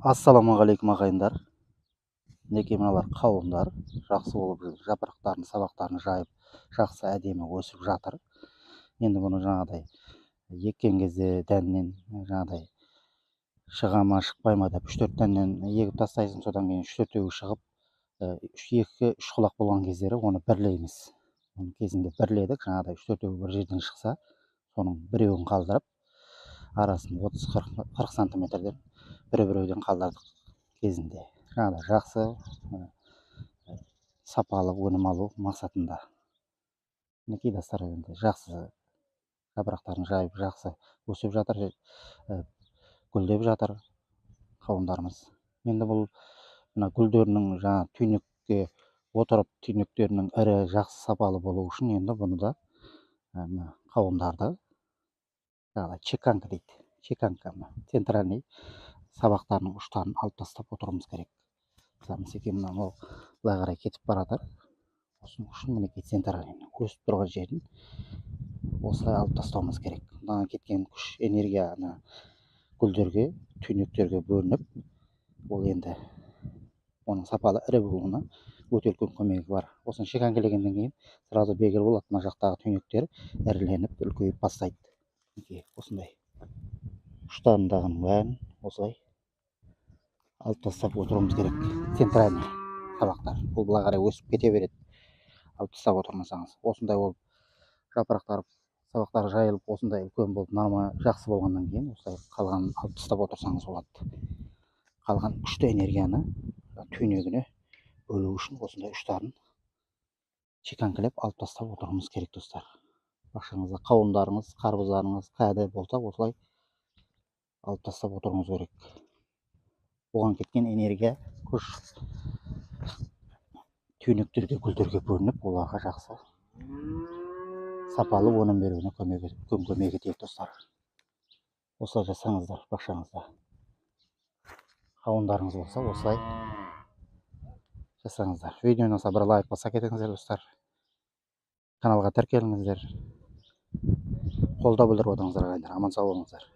Ассалаумағалейкум ағайындар. Мінекей мыналар қауындар жақсы болып жүр. Жапырақтарын, сабақтарын жайып, жақсы әдемі өсіп жатыр. Енді бұны жаңағыдай еккен кезде дәннен жаңағыдай шыға ма шықпай ма деп 3-4 дәннен егіп тастайсың, содан кейін 3-4-еуі шығып, 2-3 құлақ болған кездері оны бірлейміз. Оны кезінде бірледік, жаңағыдай 3-4-еуі бір жерден шықса, соның біреуін қалдырып, арасын 30-40 сантиметрден біреуден қалдырдық кезінде. Жаңағыдай жақсы сапалы өнім алу мақсатында. Мінекей достар, енді жақсы жапырақтарын жайып, жақсы өсіп жатыр, гүлдеп жатыр қауындарымыз. Енді бұл мына гүлдерінің жаңа түйнекке отырып, түйнектерінің ірі, жақсы сапалы болу үшін енді бұны да қауындарды жаңағыдай чеканка дейді. Чеканка центральный сабақтарының ұштарын алып тастап отыруымыз керек. Мінекей мынау былай қарай кетіп баратыр. Осының үшін мінекей центральный өсіп тұрған жерін осылай алып тастауымыз керек. Мына кеткен күш, энергия гүлдерге, түйнектерге бөлініп, ол енді оның сапалы ірі болуына өте үлкен көмегі бар. Осыны шеканкелегеннен кейін сразу белгілі болады, мына жақтағы түйнектер іріленіп, үлкейіп бастайды. Осындай ұштарындағының бәрін осылай алып тастап отыруымыз керек. Центральный сабақтар. Бұл былай қарай өсіп кете береді. Алып тастап отырмасаңыз. Осындай болып жапырақтар, сабақтар жайылып, осындай үлкен болып, жақсы болғаннан кейін осылай қалғанын алып тастап отырсаңыз болады. Қалған күшті энергияны түйнегіне бөлу үшін осындай ұштарын чеканкілеп алып тастап отыруымыз керек, достар. Бақшаңызда қауындарыңыз, қарбыздарыңыз қайда болса, осылай алып тастап отыруыңыз керек. Оған кеткен энергия, күш түйнектерге, гүлдерге бөлініп, оларға жақсы сапалы өнім беруіне көмек етеді, достар. Осылай жасаңыздар бақшаңызда. Қауындарыңыз болса, осылай жасаңыздар. Видеоны болса бір лайк басса кетіңіздер, достар. Каналға тіркеліңіздер. Қолдау білдіріп отырыңыздар, ағайындар. Аман сау болыңыздар.